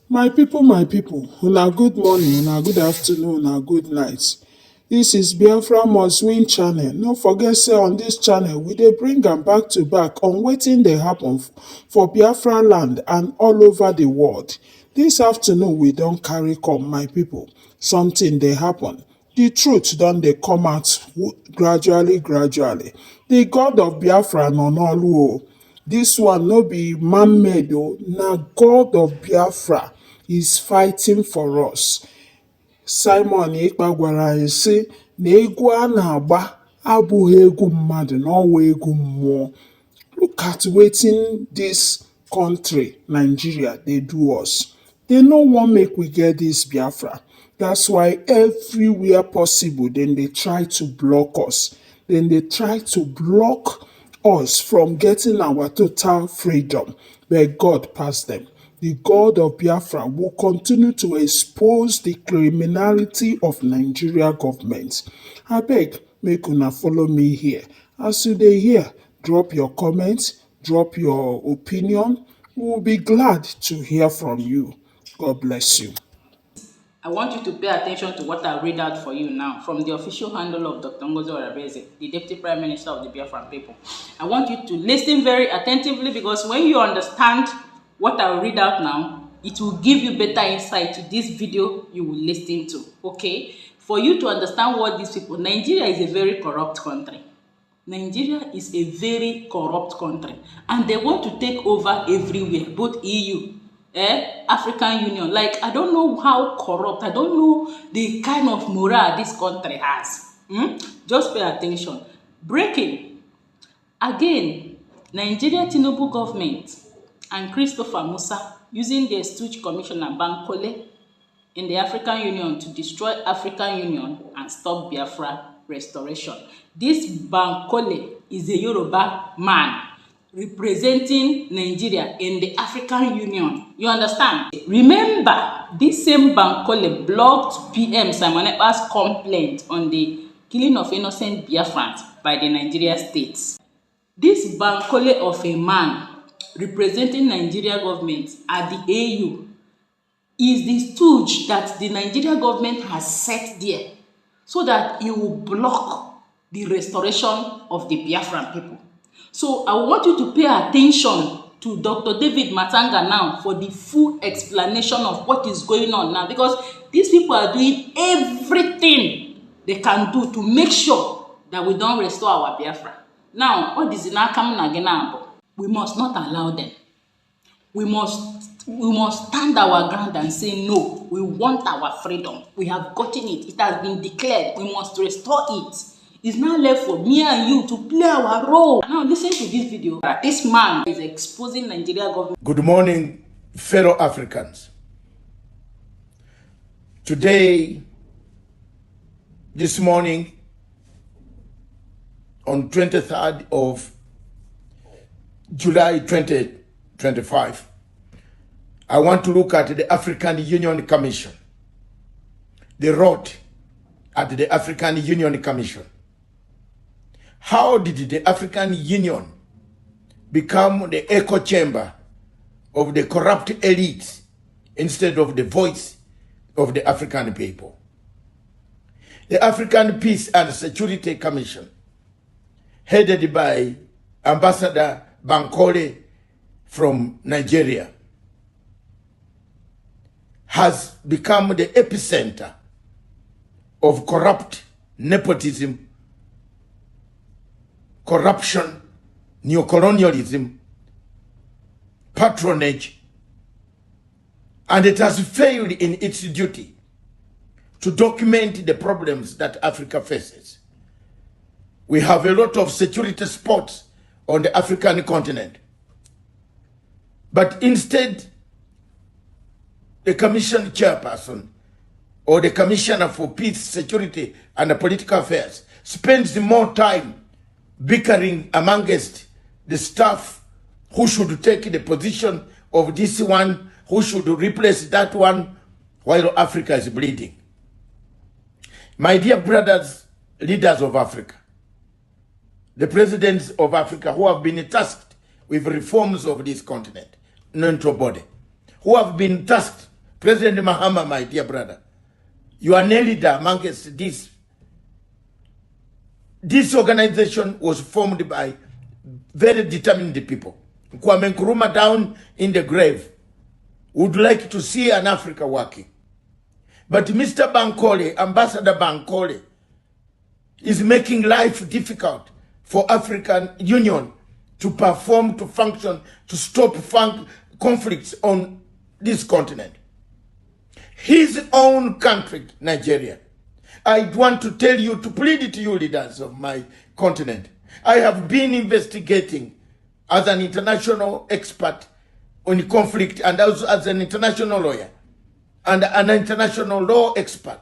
My people, una good morning, una good afternoon, una good night. This is Biafra Must Win channel. No forget say on this channel, we dey bring am back to back on wetin dey happen for Biafra land and all over the world. This afternoon, we don carry come, my people. Something dey happen. The truth don dey come out gradually. The God of Biafra nọ n'ọlụ o. This one no be man-made o, na God of Biafra is fighting for us. Simon Ekpa gwara anyị sị na egwu a na-agba abụghị egwu mmadụ na ọwa egwu mmụọ. Look at wetin dis country Nigeria dey do us. They no wan make we get dis Biafra. That's why everywhere possible dem dey try to block us. Dem dey try to block us from getting our total freedom. But God pass them. The God of Biafra will continue to expose the criminality of Nigeria government. Abeg, make una follow me here. As you dey hear, drop your comments, drop your opinion. We will be glad to hear from you. God bless you. I want you to pay attention to what I read out for you now from the official handle of Dr. Ngozi Orabeze, the Deputy Prime Minister of the Biafran people. I want you to listen very attentively because when you understand what I read out now, it will give you better insight to this video you will listen to, okay? For you to understand what these people, Nigeria is a very corrupt country. Nigeria is a very corrupt country and they want to take over everywhere, both EU, African Union. Like, I don't know how corrupt, I don't know the kind of morale this country has. Just pay attention. Breaking. Again, Nigeria Tinubu government and Christopher Musa using their stooge commissioner Bankole in the African Union to destroy African Union and stop Biafra restoration. This Bankole is a Yoruba man representing Nigeria in the African Union. You understand? Remember, this same Bankole blocked PM Simon Ekpa's complaint on the killing of innocent Biafrans by the Nigeria states. This Bankole of a man representing Nigeria government at the AU is the stooge that the Nigeria government has set there so that it will block the restoration of the Biafran people. So I want you to pay attention to Dr. David Matanga now for the full explanation of what is going on now, because these people are doing everything they can do to make sure that we don't restore our Biafra. Now, all this is now coming again. We must not allow them. We must stand our ground and say no. We want our freedom. We have gotten it. It has been declared. We must restore it. It's now left for me and you to play our role. Now listen to this video. This man is exposing Nigeria government. Good morning, fellow Africans. Today, this morning, on 23rd of July 2025, I want to look at the African Union Commission. They wrote at the African Union Commission. How did the African Union become the echo chamber of the corrupt elites instead of the voice of the African people? The African Peace and Security Commission, headed by Ambassador Bankole from Nigeria, has become the epicenter of corrupt nepotism, corruption, neocolonialism, patronage, and it has failed in its duty to document the problems that Africa faces. We have a lot of security spots on the African continent, but instead, the commission chairperson or the commissioner for peace, security, and political affairs spends more time bickering amongst the staff who should take the position of this one, who should replace that one, while Africa is bleeding. My dear brothers, leaders of Africa, the presidents of Africa who have been tasked with reforms of this continent, known to body, who have been tasked President Mahama, my dear brother, you are a leader amongst this. This organization was formed by very determined people. Kwame Nkrumah down in the grave would like to see an Africa working. But Mr. Bankole, Ambassador Bankole, is making life difficult for African Union to perform, to function, to stop conflicts on this continent. His own country, Nigeria. I want to tell you, to plead to you leaders of my continent. I have been investigating as an international expert on conflict and also as an international lawyer and an international law expert.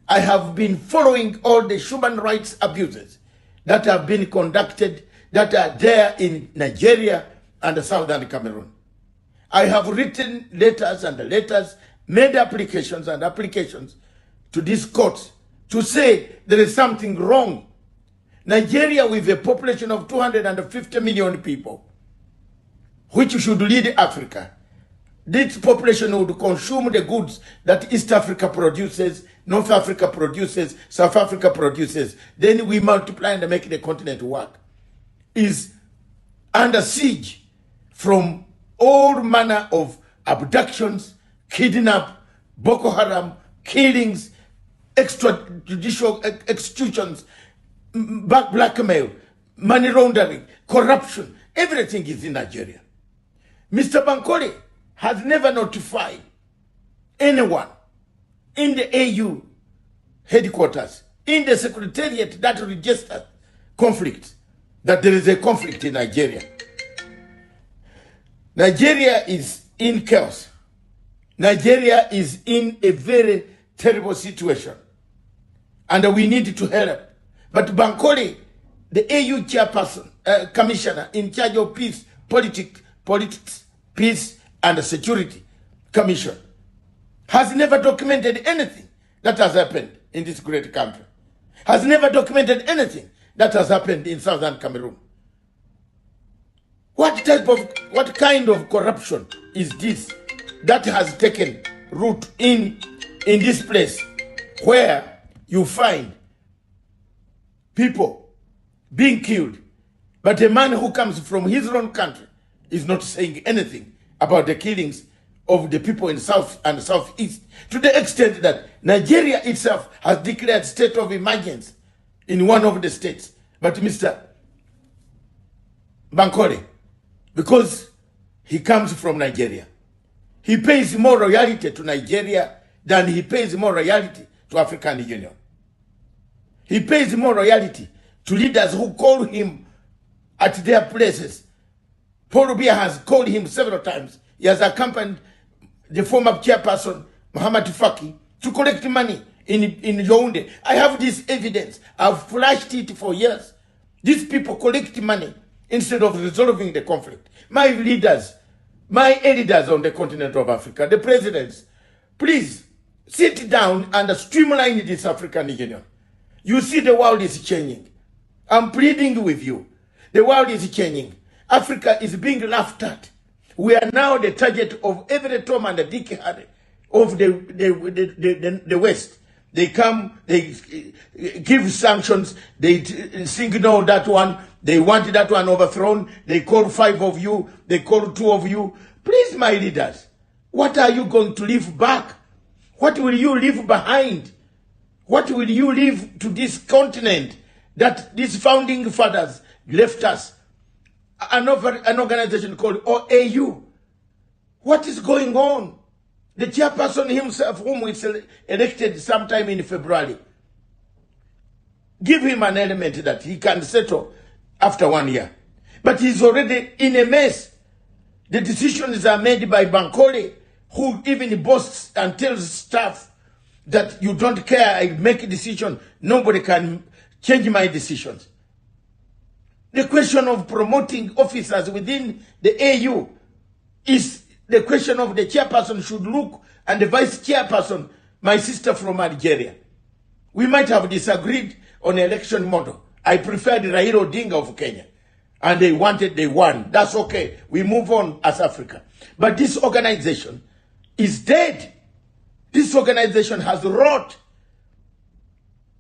I have been following all the human rights abuses that have been conducted, that are there in Nigeria and southern Cameroon. I have written letters and letters, made applications and applications to this court to say there is something wrong. Nigeria, with a population of 250 million people, which should lead Africa, this population would consume the goods that East Africa produces, North Africa produces, South Africa produces. Then we multiply and make the continent work. Is under siege from all manner of abductions, kidnap, Boko Haram, killings, extrajudicial executions, blackmail, money laundering, corruption. Everything is in Nigeria. Mr. Bankole has never notified anyone in the AU headquarters, in the secretariat that registered conflict, that there is a conflict in Nigeria. Nigeria is in chaos. Nigeria is in a very terrible situation. And we need to help. But Bankole, the AU chairperson, commissioner in charge of peace, politics, peace and security commission, has never documented anything that has happened in this great country. Has never documented anything that has happened in southern Cameroon. What kind of corruption is this that has taken root in this place where you find people being killed, but a man who comes from his own country is not saying anything about the killings of the people in South and Southeast, to the extent that Nigeria itself has declared state of emergency in one of the states. But Mr. Bankole, because he comes from Nigeria, he pays more royalty to Nigeria than he pays more royalty to African Union. He pays more royalty to leaders who call him at their places. Paul Biya has called him several times. He has accompanied the former chairperson, Muhammad Faki, to collect money in Yaoundé. I have this evidence. I've flashed it for years. These people collect money instead of resolving the conflict. My leaders, my elders on the continent of Africa, the presidents, please sit down and streamline this African Union. You see the world is changing. I'm pleading with you. The world is changing. Africa is being laughed at. We are now the target of every Tom and Dick Harry of the West. They come, they give sanctions, they signal that one, they want that one overthrown, they call 5 of you, they call 2 of you. Please, my leaders, what are you going to leave back? What will you leave behind? What will you leave to this continent that these founding fathers left us? An organization called OAU. What is going on? The chairperson himself, whom we elected sometime in February, give him an element that he can settle after 1 year. But he's already in a mess. The decisions are made by Bankole, who even boasts and tells staff that you don't care, I make a decision, nobody can change my decisions. The question of promoting officers within the AU is the question of the chairperson should look, and the vice chairperson, my sister from Algeria. We might have disagreed on election model. I preferred Raila Odinga of Kenya. And they won. That's okay. We move on as Africa. But this organization is dead. This organization has rot.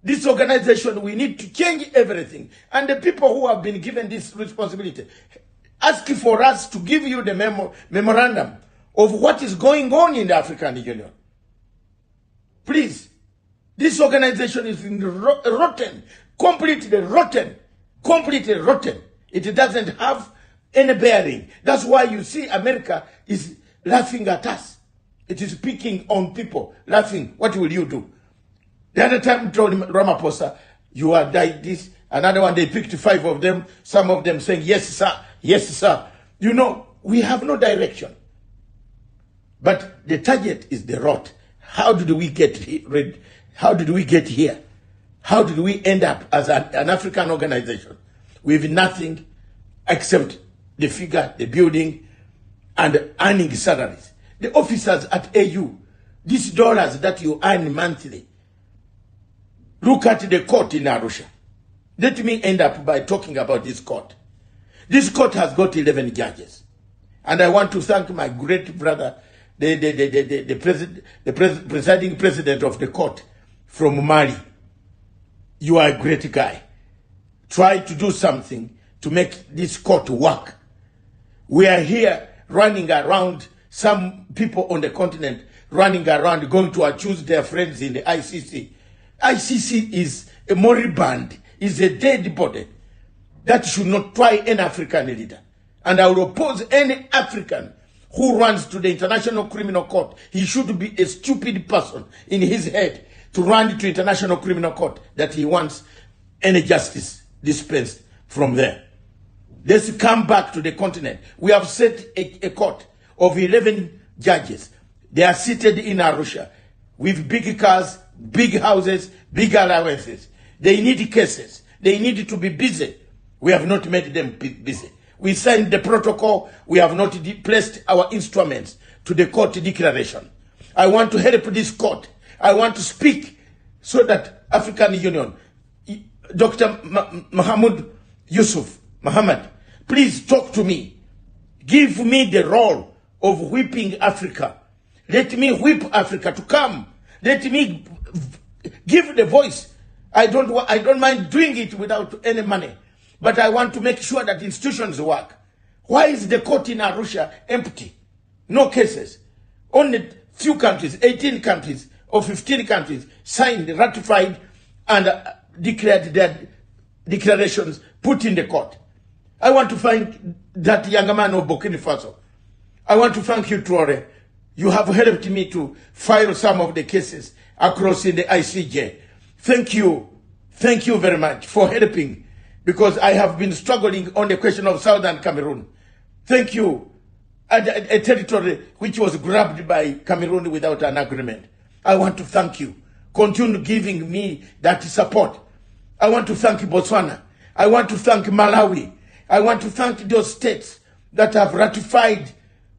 This organization, we need to change everything. And the people who have been given this responsibility, ask for us to give you the memorandum of what is going on in the African Union. Please, this organization is rotten, completely rotten, completely rotten. It doesn't have any bearing. That's why you see America is laughing at us. It is picking on people, laughing. What will you do? The other time told Ramaphosa, you are like this. Another one, they picked 5 of them. Some of them saying, yes, sir. Yes, sir. You know, we have no direction. But the target is the rot. How did we get here? How did we get here? How did we end up as an African organization with nothing except the figure, the building, and earning salaries? The officers at AU, these dollars that you earn monthly, look at the court in Arusha. Let me end up by talking about this court. This court has got 11 judges. And I want to thank my great brother, the presiding president of the court from Mali. You are a great guy. Try to do something to make this court work. We are here running around, some people on the continent running around, going to accuse their friends in the ICC. ICC is a moribund, is a dead body. That should not try any African leader. And I will oppose any African who runs to the International Criminal Court. He should be a stupid person in his head to run to International Criminal Court that he wants any justice dispensed from there. Let's come back to the continent. We have set a court of 11 judges. They are seated in Arusha with big cars, big houses, big allowances. They need cases. They need to be busy. We have not made them busy. We signed the protocol. We have not placed our instruments to the court declaration. I want to help this court. I want to speak so that African Union, Dr. Mahmoud Yusuf, Muhammad, please talk to me. Give me the role of whipping Africa. Let me whip Africa to come. Let me give the voice. I don't mind doing it without any money. But I want to make sure that institutions work. Why is the court in Arusha empty? No cases. Only few countries, 18 countries or 15 countries signed, ratified, and declared their declarations put in the court. I want to thank that young man of Burkina Faso. I want to thank you, Traore. You have helped me to file some of the cases across in the ICJ. Thank you. Thank you very much for helping, because I have been struggling on the question of Southern Cameroon. Thank you. A territory which was grabbed by Cameroon without an agreement. I want to thank you. Continue giving me that support. I want to thank Botswana. I want to thank Malawi. I want to thank those states that have ratified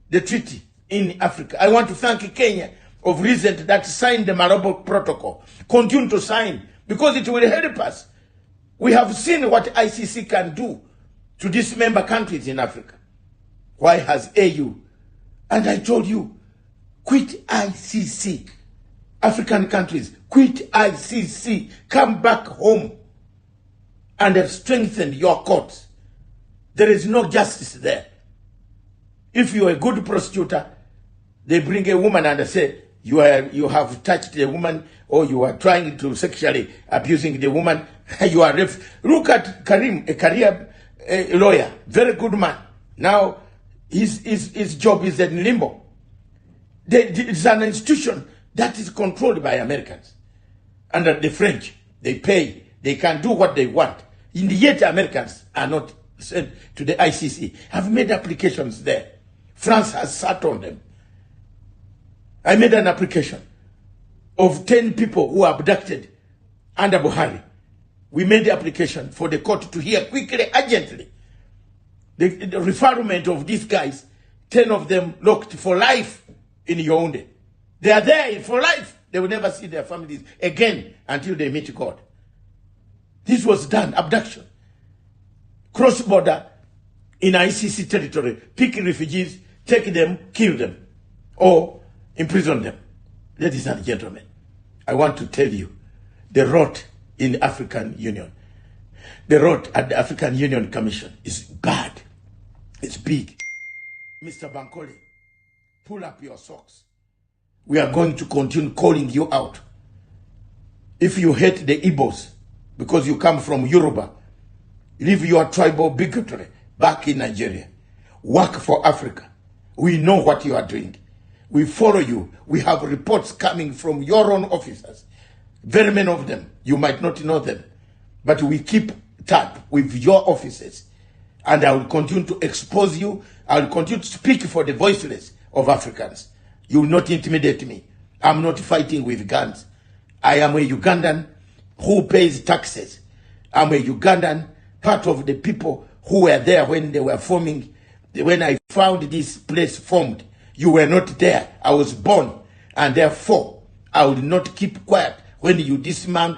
the treaty in Africa. I want to thank Kenya of recent that signed the Malabo Protocol. Continue to sign, because it will help us. We have seen what ICC can do to these member countries in Africa. Why has AU? And I told you, quit ICC. African countries, quit ICC. Come back home and have strengthened your courts. There is no justice there. If you are a good prosecutor, they bring a woman and they say, you have touched a woman, or you are trying to sexually abusing the woman. You are look at Karim, a career lawyer, very good man. Now his job is in limbo. It's an institution that is controlled by Americans. And the French, they pay, they can do what they want. And yet Americans are not sent to the ICC. Have made applications there. France has sat on them. I made an application of 10 people who were abducted under Buhari. We made the application for the court to hear quickly, urgently. The referment of these guys, 10 of them locked for life in Yaoundé. They are there for life. They will never see their families again until they meet God. This was done, abduction. Cross-border in ICC territory, pick refugees, take them, kill them, or imprison them. Ladies and gentlemen, I want to tell you, the rot in the African Union, the rot at the African Union Commission is bad. It's big. Mr. Bankole, pull up your socks. We are going to continue calling you out. If you hate the Igbos because you come from Yoruba, leave your tribal bigotry back in Nigeria. Work for Africa. We know what you are doing. We follow you. We have reports coming from your own officers. Very many of them. You might not know them. But we keep tab with your officers. And I will continue to expose you. I will continue to speak for the voiceless of Africans. You will not intimidate me. I'm not fighting with guns. I am a Ugandan who pays taxes. I'm a Ugandan, part of the people who were there when they were forming, when I found this place formed. You were not there. I was born. And therefore, I will not keep quiet when you dismember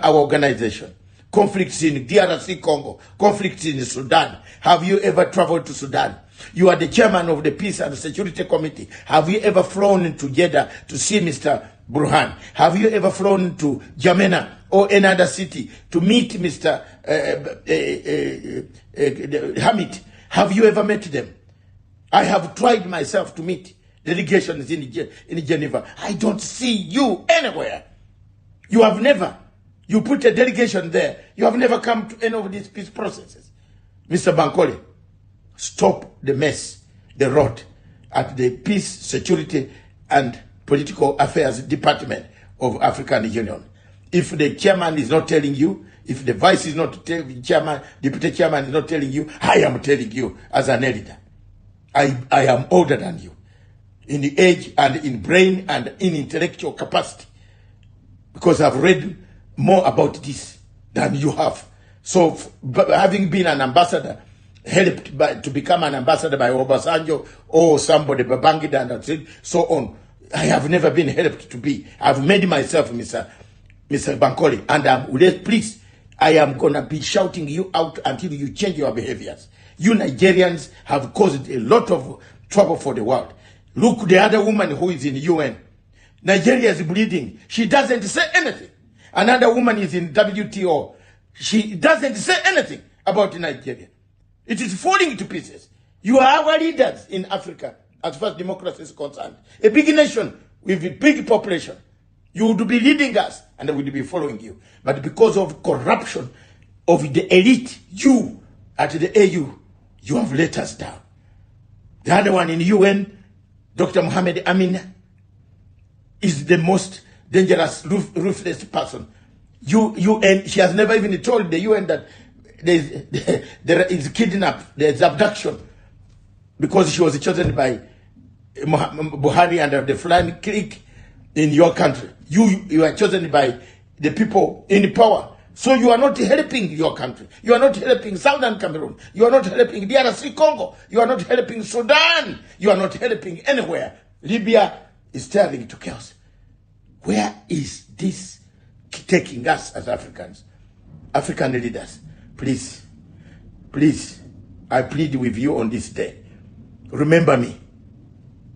our organization. Conflicts in DRC Congo, conflicts in Sudan. Have you ever traveled to Sudan? You are the chairman of the Peace and Security Committee. Have you ever flown to Jeddah to see Mr. Burhan? Have you ever flown to Jamena or another city to meet Mr. Hamid? Have you ever met them? I have tried myself to meet delegations in Geneva. I don't see you anywhere. You have never. You put a delegation there. You have never come to any of these peace processes. Mr. Bankole, stop the mess, the rot at the Peace, Security and Political Affairs Department of African Union. If the chairman is not telling you, if the vice is not telling chairman, deputy chairman is not telling you, I am telling you as an editor. I am older than you in the age and in brain and in intellectual capacity, because I've read more about this than you have. So having been an ambassador, helped to become an ambassador by Obasanjo or somebody, Babangida and so on, I have never been helped to be. I've made myself, Mr. Bankole, and please, I am going to be shouting you out until you change your behaviors. You Nigerians have caused a lot of trouble for the world. Look, the other woman who is in UN. Nigeria is bleeding. She doesn't say anything. Another woman is in WTO. She doesn't say anything about Nigeria. It is falling to pieces. You are our leaders in Africa as far as democracy is concerned. A big nation with a big population. You would be leading us and we would be following you. But because of corruption of the elite, you at the AU, you have let us down. The other one in UN, Dr. Mohammed Amin, is the most dangerous, ruthless person. UN, she has never even told the UN that there is kidnap, there is abduction, because she was chosen by Buhari and the flying clique in your country. You are chosen by the people in power. So you are not helping your country. You are not helping Southern Cameroon. You are not helping DRC Congo. You are not helping Sudan. You are not helping anywhere. Libya is turning to chaos. Where is this taking us as Africans? African leaders, please, please, I plead with you on this day. Remember me,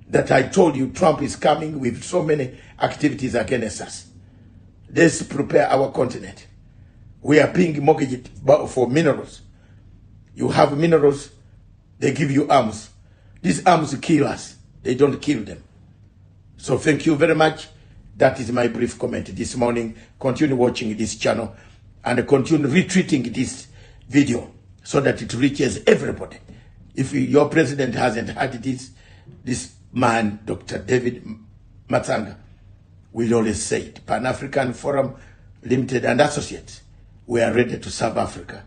that I told you Trump is coming with so many activities against us. Let's prepare our continent. We are being mortgaged for minerals. You have minerals, they give you arms. These arms kill us. They don't kill them. So thank you very much. That is my brief comment this morning. Continue watching this channel and continue retweeting this video so that it reaches everybody. If your president hasn't had this man, Dr. David Matanga, will always say it. Pan-African Forum Limited and Associates, we are ready to serve Africa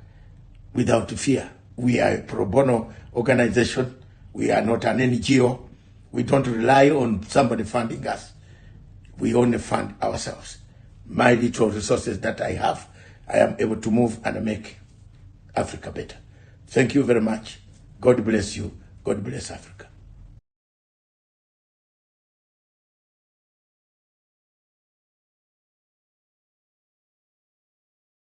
without fear. We are a pro bono organization. We are not an NGO. We don't rely on somebody funding us. We only fund ourselves. My little resources that I have, I am able to move and make Africa better. Thank you very much. God bless you. God bless Africa.